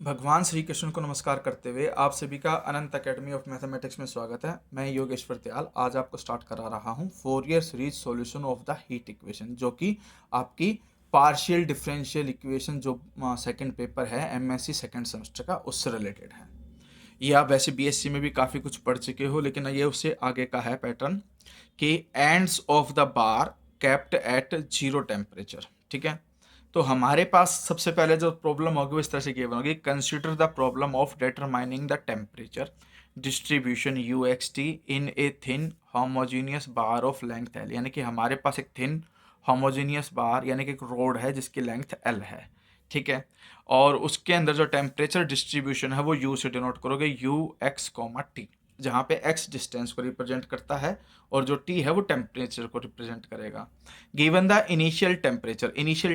भगवान श्री कृष्ण को नमस्कार करते हुए आप सभी का अनंत एकेडमी ऑफ मैथमेटिक्स में स्वागत है। मैं योगेश्वर त्याल आज आपको स्टार्ट करा रहा हूँ Fourier series solution of the heat equation, जो कि आपकी पार्शियल डिफरेंशियल इक्वेशन जो सेकंड पेपर है एमएससी सेकंड सेमेस्टर का, उससे रिलेटेड है। ये आप वैसे बीएससी में भी काफ़ी कुछ पढ़ चुके हो, लेकिन ये उससे आगे का है पैटर्न कि ends of the bar kept at zero temperature. ठीक है, तो हमारे पास सबसे पहले जो प्रॉब्लम होगी वो इस तरह से गिवन होगी, consider the problem of determining the temperature distribution you x T in a thin homogeneous bar of length L. यानी कि हमारे पास एक थिन होमोजीनियस बार यानी कि एक रोड है जिसकी लेंथ एल है। ठीक है, और उसके अंदर जो टेम्परेचर डिस्ट्रीब्यूशन है वो यू से डिनोट करोगे, यू एक्स कॉमा टी, जहाँ पे एक्स डिस्टेंस को रिप्रेजेंट करता है और जो टी है वो टेम्परेचर को रिप्रेजेंट करेगा। गिवन द इनिशियल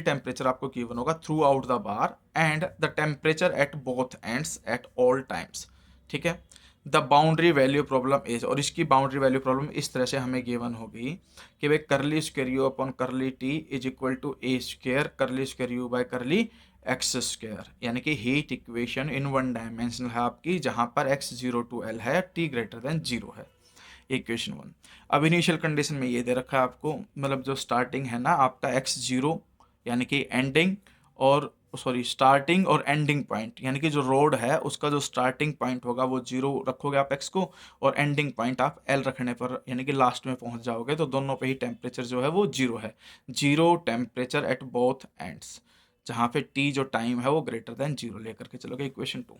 टेम्परेचर आपको गिवन होगा through out the bar and the temperature at both ends at all times. ठीक है, the boundary value problem is, और इसकी बाउंड्री वैल्यू प्रॉब्लम इस तरह से हमें गिवन होगी कि भाई curly square u upon curly t is equal to a square curly square u by curly x square. यानी कि heat equation in one dimensional है आपकी, जहां पर एक्स जीरो टू एल है, टी ग्रेटर देन जीरो है। Equation one. अब initial condition में ये दे रखा है आपको, मतलब जो स्टार्टिंग है ना आपका एक्स जीरो यानी कि एंडिंग, और सॉरी स्टार्टिंग और एंडिंग पॉइंट, यानी कि जो रोड है उसका जो स्टार्टिंग पॉइंट होगा वो जीरो रखोगे आप एक्स को, और एंडिंग पॉइंट आप एल रखने पर यानी कि लास्ट में पहुंच जाओगे, तो दोनों पे ही टेम्परेचर जो है वो जीरो है। Zero temperature at both ends, जहाँ पे टी जो टाइम है वो ग्रेटर देन जीरो लेकर के चलोगे। Equation two.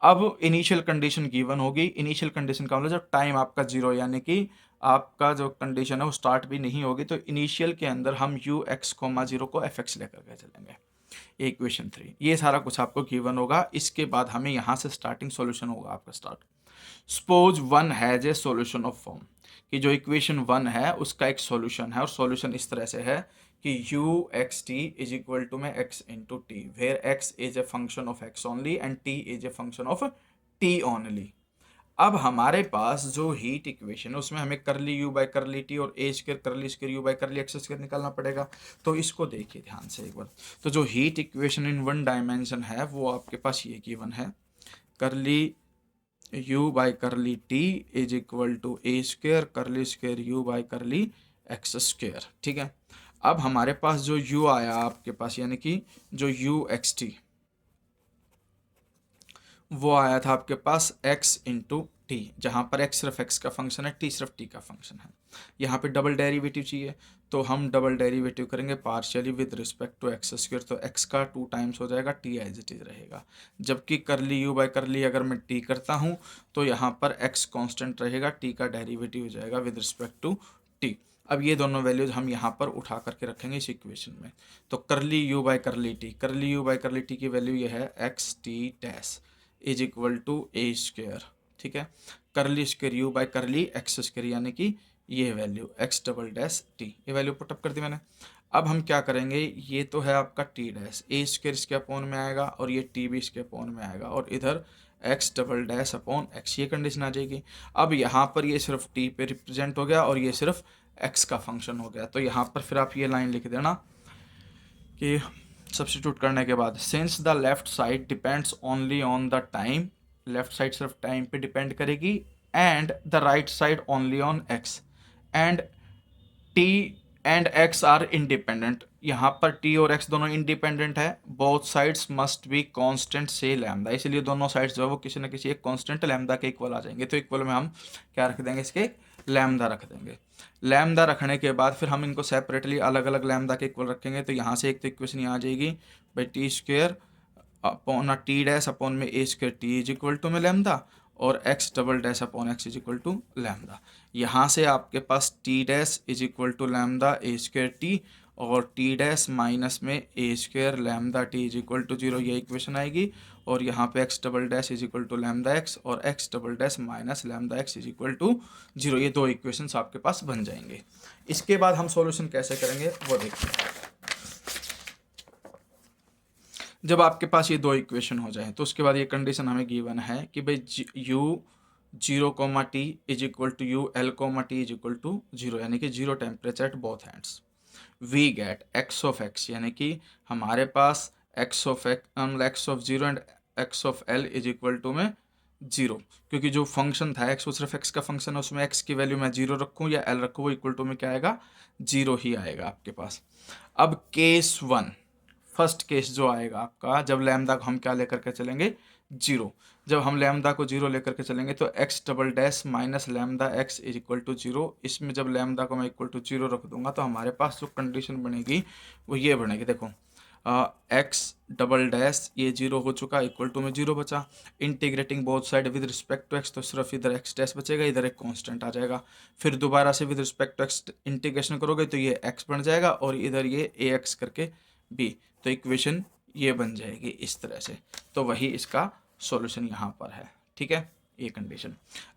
अब इनिशियल कंडीशन गिवन होगी, इनिशियल कंडीशन का मतलब जब टाइम आपका जीरो यानी कि आपका जो कंडीशन है वो स्टार्ट भी नहीं होगी, तो इनिशियल के अंदर हम यू एक्स कोमा जीरो को एफ एक्स लेकर के चलेंगे। इक्वेशन थ्री, ये सारा कुछ आपको गिवन होगा। इसके बाद हमें यहाँ से स्टार्टिंग सॉल्यूशन होगा आपका start. Suppose one has a solution of form, कि जो इक्वेशन वन है उसका एक सॉल्यूशन है, और सॉल्यूशन इस तरह से है कि u x t is equal to में x into t, where x is a function of x only and t is a function of t only. अब हमारे पास जो हीट इक्वेशन है उसमें हमें करली यू बाय करली टी और ए square curly square u by curly x square निकालना पड़ेगा। तो इसको देखिए ध्यान से एक बार। तो जो heat equation in one dimension है वो आपके पास ये गिवन है, curly u by curly t is equal to a square curly square u by curly x square. ठीक है, अब हमारे पास जो u आया आपके पास यानी कि जो यू एक्स टी वो आया था आपके पास x इंटू टी, जहाँ पर x सिर्फ x का फंक्शन है, t सिर्फ t का फंक्शन है। यहाँ पे डबल डेरिवेटिव चाहिए, तो हम डबल डेरिवेटिव करेंगे partially with respect to x square, तो x का 2 टाइम्स हो जाएगा, t एज इट इज रहेगा। जबकि करली u बाय करली अगर मैं t करता हूँ तो यहाँ पर x कांस्टेंट रहेगा, t का डेरिवेटिव हो जाएगा विद रिस्पेक्ट टू t। अब ये दोनों वैल्यूज हम यहाँ पर उठा करके रखेंगे इस इक्वेशन में। तो curly u by curly t की वैल्यू ये है x t dash is equal to a square. ठीक है, curly square u by curly x square यानी कि ये वैल्यू एक्स डबल डैश टी, ये वैल्यू पुटअप कर दी मैंने। अब हम क्या करेंगे, ये तो है आपका टी डैश, ए स्क्वायर इसके अपॉन में आएगा और ये टी भी इसके अपॉन में आएगा, और इधर x double dash upon x, ये कंडीशन आ जाएगी। अब यहाँ पर ये सिर्फ टी पे रिप्रेजेंट हो गया और ये सिर्फ एक्स का फंक्शन हो गया, तो यहाँ पर फिर आप ये लाइन लिख देना कि सब्सटीट्यूट करने के बाद since the left side depends only on the time, left side सिर्फ टाइम पे डिपेंड करेगी, and the right side only on x, and t and x are independent, यहाँ पर टी और एक्स दोनों इंडिपेंडेंट है। Both sides must be constant say lambda, इसलिए दोनों साइड्स जो है वो किसी ना किसी एक कांस्टेंट लैम्डा के इक्वल आ जाएंगे, तो इक्वल में हम क्या रख देंगे, इसके लैम्डा रख देंगे। लैम्डा रखने के बाद फिर हम इनको सेपरेटली अलग अलग लैम्डा के इक्वल रखेंगे, तो यहाँ से एक तो इक्वेशन यहाँ आ जाएगी भाई t square upon t dash upon में a square t is equal to में लैम्डा, और x double dash upon x is equal to lambda. यहाँ से आपके पास t dash is equal to lambda a square t, और t dash minus में a square lambda t is equal to zero, ये equation आएगी। और यहाँ पे x double dash is equal to lambda x और x double dash minus lambda x is equal to zero, ये दो इक्वेशंस आपके पास बन जाएंगे। इसके बाद हम सॉल्यूशन कैसे करेंगे वो देखिए। जब आपके पास ये दो इक्वेशन हो जाए तो उसके बाद ये कंडीशन हमें गिवन है कि भाई u zero comma t is equal to u L comma t is equal to zero, यानी कि zero temperature at both hands. We get x of x, यानी कि हमारे पास x of zero and x of L is equal to में 0, क्योंकि जो function था एक्स वो सिर्फ एक्स का फंक्शन है, उसमें एक्स की वैल्यू मैं 0 रखूँ या एल रखूँ वो इक्वल टू में क्या आएगा, 0 ही आएगा आपके पास। अब केस 1, फर्स्ट केस जो आएगा आपका, जब लैम्डा को हम क्या लेकर के चलेंगे, 0। जब हम लैम्डा को 0 लेकर के चलेंगे तो x double dash minus lambda x is equal to 0। इसमें जब लैम्डा को मैं इक्वल टू 0 रख दूंगा तो हमारे पास जो कंडीशन बनेगी वो ये बनेगी, देखो एक्स डबल डैश ये 0 हो चुका, इक्वल टू में 0 बचा, integrating both side with respect to x तो सिर्फ इधर एक्स डैश बचेगा, इधर एक कांस्टेंट आ जाएगा। फिर दोबारा से with respect to x integration करोगे तो ये एक्स बन जाएगा और इधर ये ए एक्स करके बी, तो इक्वेशन ये बन जाएगी इस तरह से। तो वही इसका सॉल्यूशन यहाँ पर है, ठीक है, ये कंडीशन।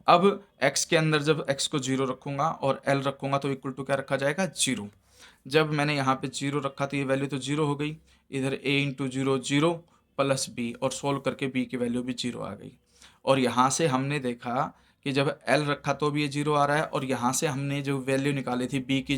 अब x के अंदर जब x को 0 रखूंगा और l रखूंगा तो इक्वल टू क्या रखा जाएगा, 0। जब मैंने यहाँ पे 0 रखा तो ये वैल्यू तो 0 हो गई, इधर a इंटू 0 0 प्लस b, और सोल्व करके b की वैल्यू भी 0 आ गई। और यहाँ से हमने देखा कि जब l रखा तो भी ये 0 आ रहा है, और यहाँ से हमने जो वैल्यू निकाली थी b की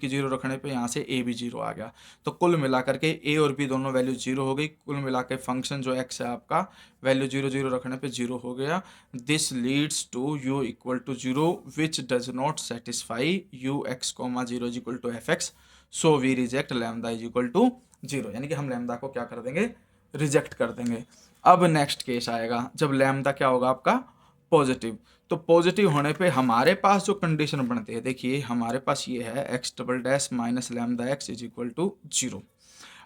0 रखने पे यहाँ से a भी 0 आ गया। तो कुल मिला करके a और b दोनों वैल्यू 0 हो गई, कुल मिला के फंक्शन जो x है आपका वैल्यू 0 0 रखने पे 0 हो गया। This leads to u equal to 0 which does not satisfy u x comma 0 is equal to f x, so we reject lambda is equal to 0, यानी कि हम लैम्डा को क्या कर देंगे, रिजेक्ट कर देंगे। अब नेक्स्ट केस आएगा जब लैम्डा क्या होगा आपका, पॉजिटिव। तो पॉजिटिव होने पे हमारे पास जो कंडीशन बनती है, देखिए हमारे पास ये है x double dash minus lambda x is equal to 0।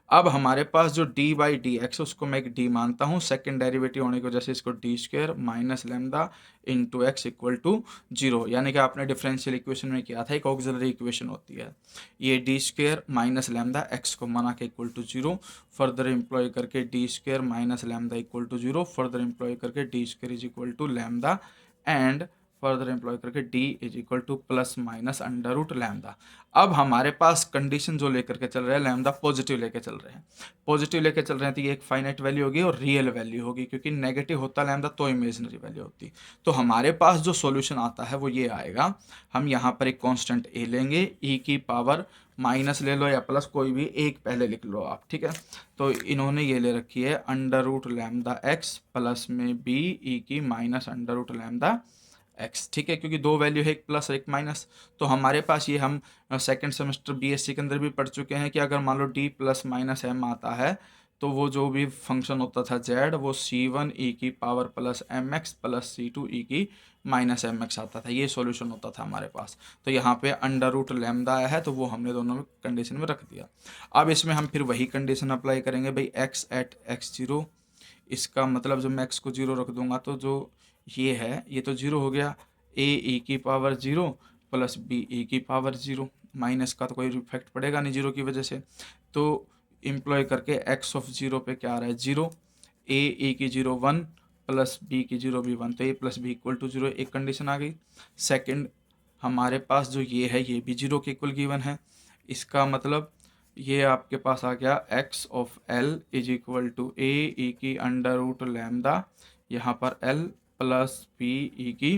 अब हमारे पास जो d बाई डी एक्स उसको मैं एक d मानता हूँ, सेकंड डेरिवेटिव होने की वजह से इसको d square minus lambda into x equal to 0, यानी कि आपने डिफरेंशियल इक्वेशन में किया था, एक ऑक्सिलरी इक्वेशन होती है, ये D square minus lambda x को बना के इक्वल टू 0, फर्दर एम्प्लॉय करके D square minus lambda equal to 0, further employ करके D square is equal to lambda and further employ करके d is equal to plus minus under root lambda. अब हमारे पास condition जो लेकर के चल रहे हैं लैम्डा पॉजिटिव लेके चल रहे हैं, पॉजिटिव लेके चल रहे हैं तो ये एक फाइनाइट वैल्यू होगी और रियल वैल्यू होगी, क्योंकि नेगेटिव होता लैम्डा तो इमेजिनरी वैल्यू होती। तो हमारे पास जो सॉल्यूशन आता है वो ये आएगा, हम यहाँ पर एक कांस्टेंट a लेंगे, e की पावर माइनस ले लो या प्लस कोई भी एक पहले लिख लो आप, ठीक है। तो इन्होंने ये ले रखी है under root lambda x plus में b e की minus under root lambda x, ठीक है, क्योंकि दो वैल्यू है, एक प्लस एक माइनस। तो हमारे पास ये हम सेकंड सेमेस्टर बीएससी के अंदर भी पढ़ चुके हैं कि अगर मान लो d प्लस माइनस एम आता है तो वो जो भी फंक्शन होता था z वो c1 e की power plus m x plus c2 e की माइनस एम एक्स आता था, ये सॉल्यूशन होता था हमारे पास। तो यहाँ पे अंडर रूट लैम्डा आया है तो वो हमने दोनों में कंडीशन में रख दिया। अब इसमें हम फिर वही कंडीशन अप्लाई करेंगे भाई, x एट x0, इसका मतलब जब मैं x को 0 रख दूंगा तो जो ये है ये तो 0 हो गया, a e की पावर 0 प्लस b e की पावर 0, माइनस का तो कोई इफेक्ट पड़ेगा नहीं 0 की वजह से। तो इम्प्लॉय करके x ऑफ 0 पे क्या आ रहा है 0, a e की 0 1 प्लस b की 0 भी 1, तो a plus b equal to 0, एक कंडीशन आ गई। सेकंड हमारे पास जो ये है ये भी 0 के इक्वल गिवन है, इसका मतलब ये आपके पास आ गया x of l is equal to a e की अंडर रूट लैम्डा, यहाँ पर l प्लस पी ई की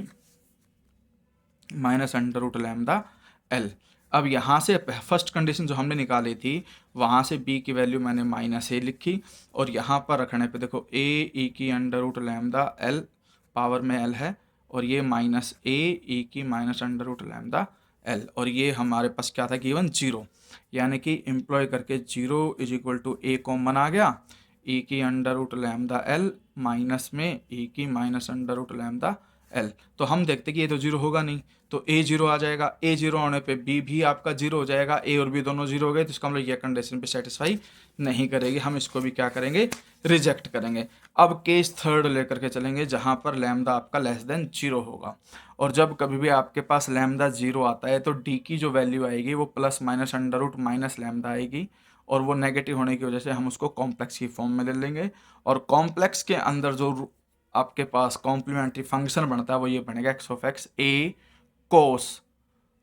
minus under root lambda l. अब यहाँ से फर्स्ट कंडीशन जो हमने निकाली थी वहाँ से b की वैल्यू मैंने माइनस ए लिखी, और यहाँ पर रखने पे देखो a ई की under root lambda l power में l है, और ये माइनस a ई की minus under root lambda l, और ये हमारे पास क्या था गिवन 0, यानी कि एम्प्लॉय करके 0 is equal to a common आ गया, e की under root lambda L minus में e की minus under root lambda L. तो हम देखते कि ये तो 0 होगा नहीं, तो a 0 आ जाएगा, a 0 होने पे b भी आपका 0 हो जाएगा, a और b दोनों 0 हो गए, तो इसका मतलब ये कंडीशन भी सेटिस्फाई नहीं करेगी, हम इसको भी क्या करेंगे, रिजेक्ट करेंगे। अब केस थर्ड लेकर के चलेंगे जहाँ पर लैम्डा आपका लेस देन 0 होगा, और जब कभी भी आपके पास लैम्डा 0 आता है तो d की जो वैल्यू आएगी वो plus minus under root minus lambda आएगी, और वो नेगेटिव होने की वजह से हम उसको कॉम्प्लेक्स की फॉर्म में ले लेंगे, और कॉम्प्लेक्स के अंदर जो आपके पास कॉम्प्लीमेंट्री फंक्शन बनता है वो ये बनेगा x of x a cos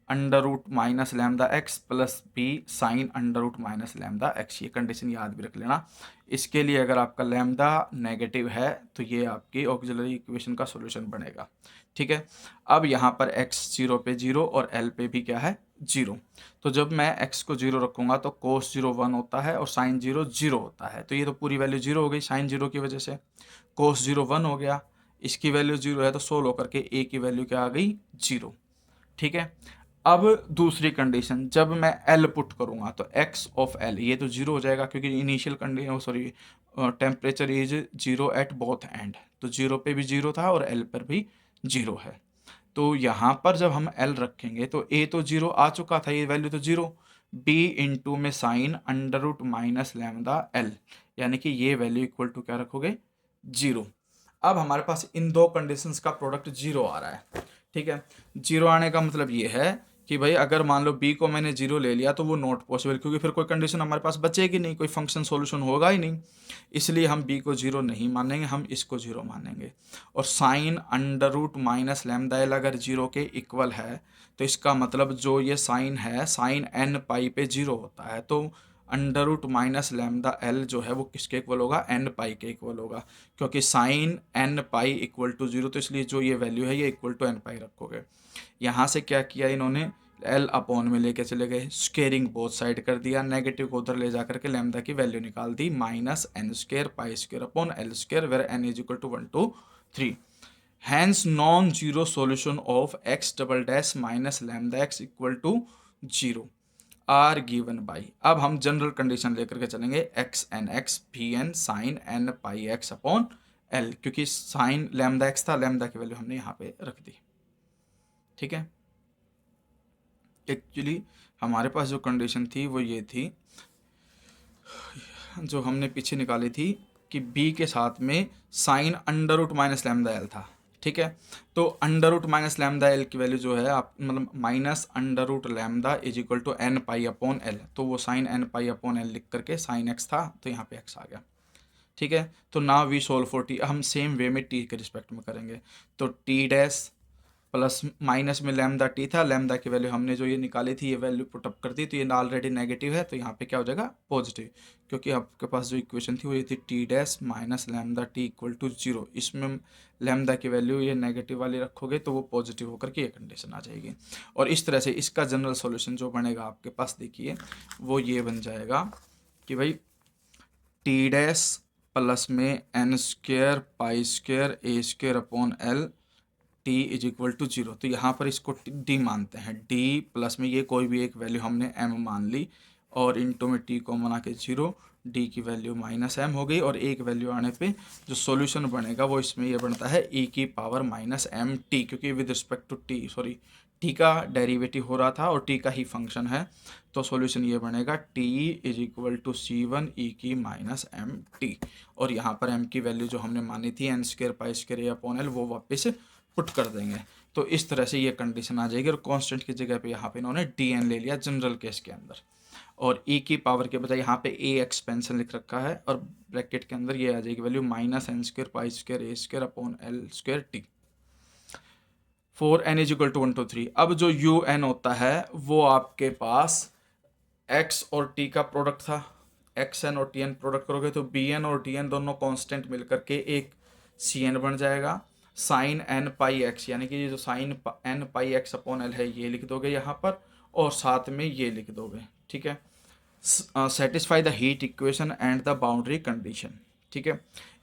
under root minus lambda x plus b sine under root minus lambda x. ये कंडीशन याद भी रख लेना। इसके लिए अगर आपका लैम्डा नेगेटिव है तो ये आपकी ऑक्सिलरी इक्वेशन का सॉल्यूशन बनेगा, ठीक है। अब यहाँ पर x 0 पे 0 और l पे भी क्या है जीरो। तो जब मैं x को जीरो रखूंगा तो cos जीरो 1 होता है और sin जीरो 0 होता है। तो ये तो पूरी वैल्यू जीरो हो गई sin जीरो की वजह से। cos जीरो 1 हो गया, इसकी वैल्यू जीरो है तो सोल्व होकर के a की वैल्यू क्या आ गई, जीरो। ठीक है। अब दूसरी कंडीशन, जब मैं L पुट करूंगा तो x ऑफ L ये तो जीरो हो जाएगा क्योंकि initial condition sorry temperature is zero at both and. तो जीरो पे भी जीरो था और L पर भी जीरो है। तो यहाँ पर जब हम L रखेंगे तो a तो जीरो आ चुका था, ये वैल्यू तो जीरो, b इंटू में sine under root minus lambda L, यानी कि ये वैल्यू इक्वल टू क्या रखोगे, जीरो। अब हमारे पास इन दो कंडीशंस का प्रोडक्ट जीरो आ रहा है। ठीक है। जीरो आने का मतलब ये है कि भाई अगर मान लो b को मैंने जीरो ले लिया तो वो नॉट पॉसिबल, क्योंकि फिर कोई कंडीशन हमारे पास बचेगी नहीं, कोई फंक्शन सॉल्यूशन होगा ही नहीं। इसलिए हम b को जीरो नहीं मानेंगे, हम इसको जीरो मानेंगे। और sine under root minus lambda l अगर जीरो के इक्वल है तो इसका मतलब जो ये साइन है, साइन एन पाई पे जीरो होता है, तो under root minus lambda l जो है वो किसके इक्वल होगा, एन पाई के इक्वल होगा। क्योंकि sine n pi equal to zero, तो इसलिए जो ये वैल्यू है ये इक्वल टू एन पाई रखोगे। यहाँ से क्या किया इन्होंने, एल अपॉन में लेके चले गए, स्केयरिंग बोथ साइड कर दिया, नेगेटिव को उधर ले जाकर के लैम्डा की वैल्यू निकाल दी, minus n square pi square upon l square, where n is equal to 1 to 3। Hence non zero solution of x double dash minus lambda x equal to zero are given by, अब हम general condition लेकर के चलेंगे, x n x p n sine n pi x upon l, क्योंकि sine lambda x था, lambda की value हमने यहाँ पे रख दी। ठीक है। एक्चुअली हमारे पास जो कंडीशन थी वो ये थी, जो हमने पीछे निकाली थी कि b के साथ में sine under root minus lambda l था। ठीक है। तो under root minus lambda l की वैल्यू जो है आप मतलब minus under root lambda is equal to n pi upon l, तो वो sine n pi upon l लिख करके साइन एक्स था तो यहाँ पे एक्स आ गया। ठीक है। तो now we solve for t, हम सेम वे में टी के रिस्पेक्ट में करेंगे। तो टी डैश प्लस माइनस में लैम्डा टी था, लैम्डा की वैल्यू हमने जो ये निकाली थी ये वैल्यू पुट अप कर दी, तो ये ऑलरेडी नेगेटिव है तो यहाँ पे क्या हो जाएगा, पॉजिटिव, क्योंकि आपके पास जो इक्वेशन थी वो ये थी t dash minus lambda t equal to zero. इसमें लैम्डा की वैल्यू ये नेगेटिव वाली रखोगे तो वो पॉजिटिव होकर के ये कंडीशन आ जाएगी। और इस तरह से इसका जनरल सोल्यूशन जो बनेगा आपके पास, देखिए वो ये बन जाएगा कि भाई टी डैश प्लस में n square pi square a square upon l t is equal to zero. तो यहाँ पर इसको डी मानते हैं, डी प्लस में ये कोई भी एक वैल्यू हमने एम मान ली और इंटू में टी को बना के जीरो, डी की वैल्यू माइनस एम हो गई, और एक वैल्यू आने पे जो सॉल्यूशन बनेगा वो इसमें ये बनता है ई की पावर माइनस एम टी, क्योंकि with respect to t sorry t का डेरिवेटिव हो रहा था और टी का ही फंक्शन है, तो सॉल्यूशन ये बनेगा t is equal to c one e की माइनस एम टी। और यहाँ पर एम की वैल्यू जो हमने मानी थी एन स्क्र पाई स्क्र ए अपॉन एल वो वापस पुट कर देंगे। तो इस तरह से ये कंडीशन आ जाएगी और कांस्टेंट की जगह पे यहाँ पे इन्होंने डी एन ले लिया जनरल केस के अंदर, और ई की पावर के बजाय यहाँ पे ए एक्सपेंशन लिख रखा है और ब्रैकेट के अंदर ये आ जाएगी value minus n square pi square a square upon l square t for n is equal to 1 to 3। अब जो यू एन होता है वो आपके पास एक्स और टी का प्रोडक्ट था, एक्स एन और टी एन प्रोडक्ट करोगे तो बी एन और डी एन दोनों कांस्टेंट मिलकर के एक सी एन बन जाएगा, साइन एन पाई एक्स, यानी कि ये जो sign n pi x upon L है ये लिख दोगे यहाँ पर और साथ में ये लिख दोगे। ठीक है। Satisfy the heat equation and the boundary condition. ठीक है।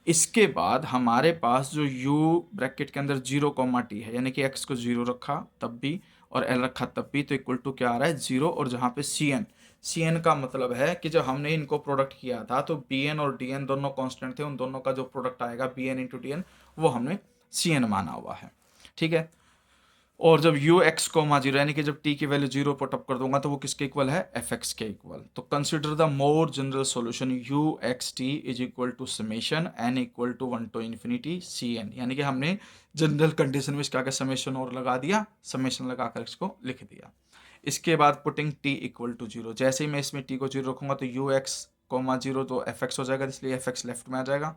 इसके बाद हमारे पास जो u ब्रैकेट के अंदर जीरो कॉमा टी है, यानी कि x को जीरो रखा तब भी और l रखा तब भी, तो इक्वल टू क्या आ रहा है, जीरो। और जहाँ पे सी एन का मतलब है कि जब हमने इनको प्रोडक्ट किया था तो बी एन और डी एन दोनों कांस्टेंट थे, उन दोनों का जो प्रोडक्ट आएगा b n into d n वो हमने सी एन माना हुआ है। ठीक है। और जब यू एक्स कोमा जीरो यानी कि जब टी की वैल्यू जीरो पुट अप कर दूंगा तो वो किसके इक्वल है, एफ एक्स के इक्वल। तो consider the more general solution u x t is equal to summation n equal to 1 to infinity c n, यानी कि हमने जनरल कंडीशन में इसका समेशन और लगा दिया, समेशन लगा कर इसको लिख दिया। इसके बाद putting t equal to zero, जैसे ही मैं इसमें टी को जीरो रखूंगा तो यू एक्स कोमा जीरो तो एफ एक्स हो जाएगा, इसलिए एफ एक्स लेफ्ट में आ जाएगा,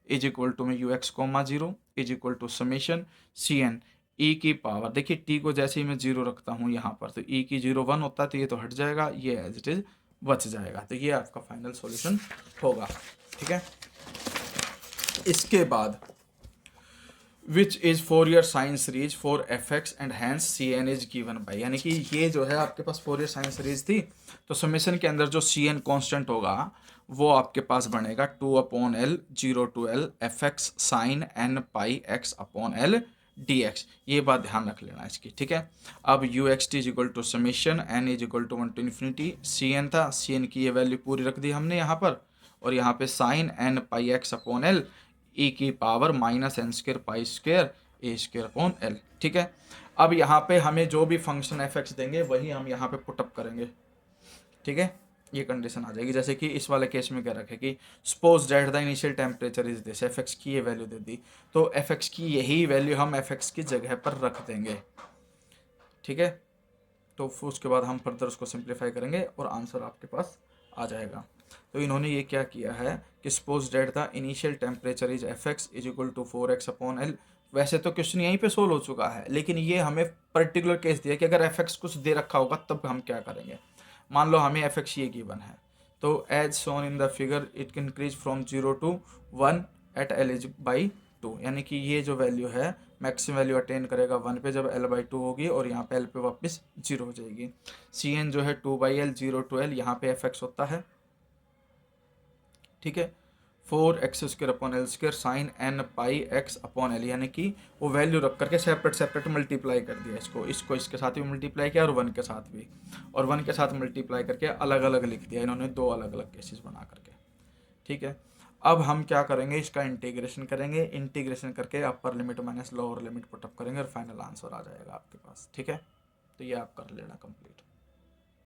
इज इक्वल टू में u x comma zero is equal to summation c n e की पावर, देखिए टी को जैसे ही मैं जीरो रखता हूँ यहाँ पर तो ई की जीरो 1 होता है तो ये तो हट जाएगा, ये एज इट इज बच जाएगा, तो ये आपका फाइनल सॉल्यूशन होगा। ठीक है। इसके बाद which is Fourier sine series for f x and hence c n is given by, यानी कि ये जो है आपके पास फोरियर साइन सीरीज थी, तो समेशन के अंदर जो सी एन कॉन्स्टेंट होगा वो आपके पास बनेगा 2/L 0 to L f x sine n pi x upon l d x. ये बात ध्यान रख लेना इसकी, ठीक है। अब u x t is equal to summation n is equal to 1 to infinity, c n था, सी एन की ये वैल्यू पूरी रख दी हमने यहाँ पर, और यहाँ पे sign n pi x upon L E की power minus n square pi square a square upon L, ठीक है। अब यहाँ पे हमें जो भी फंक्शन एफ एक्स देंगे वही हम यहाँ पे पुटअप करेंगे, ठीक है। ये कंडीशन आ जाएगी, जैसे कि इस वाले केस में क्या रखे कि suppose that the initial temperature is this, F x की ये वैल्यू दे दी, तो एफ एक्स की यही वैल्यू हम एफ एक्स की जगह पर रख देंगे, ठीक है। तो फिर उसके बाद हम फर्दर उसको सिंप्लीफाई करेंगे और आंसर आपके पास आ जाएगा। तो इन्होंने ये क्या किया है कि suppose that the initial temperature is F X is equal to 4x upon L. वैसे तो क्वेश्चन यहीं पे सोल्व हो चुका है, लेकिन ये हमें पर्टिकुलर केस दिया कि अगर एफ एक्स कुछ दे रखा होगा तब हम क्या करेंगे। मान लो हमें एफ एक्स ये गिवन है, तो as shown in the figure it can increase from 0 to 1 at L is by 2, यानी कि ये जो वैल्यू है मैक्सिमम वैल्यू अटेन करेगा 1 पे जब L/2 होगी, और यहाँ पे L पे वापस 0 हो जाएगी। सी एन जो है 2/L 0 to L, यहाँ पे एफ एक्स होता है, ठीक है। 4x² upon l square sine n pi x upon l, यानी कि वो वैल्यू रख करके सेपरेट सेपरेट मल्टीप्लाई कर दिया, इसको इसके साथ भी मल्टीप्लाई किया और 1 के साथ भी, और 1 के साथ मल्टीप्लाई करके अलग अलग लिख दिया इन्होंने, दो अलग अलग केसेस बना करके, ठीक है। अब हम क्या करेंगे, इसका इंटीग्रेशन करेंगे, इंटीग्रेशन करके upper limit minus lower limit put up करेंगे और फाइनल आंसर आ जाएगा आपके पास, ठीक है। तो ये आप कर लेना कंप्लीट।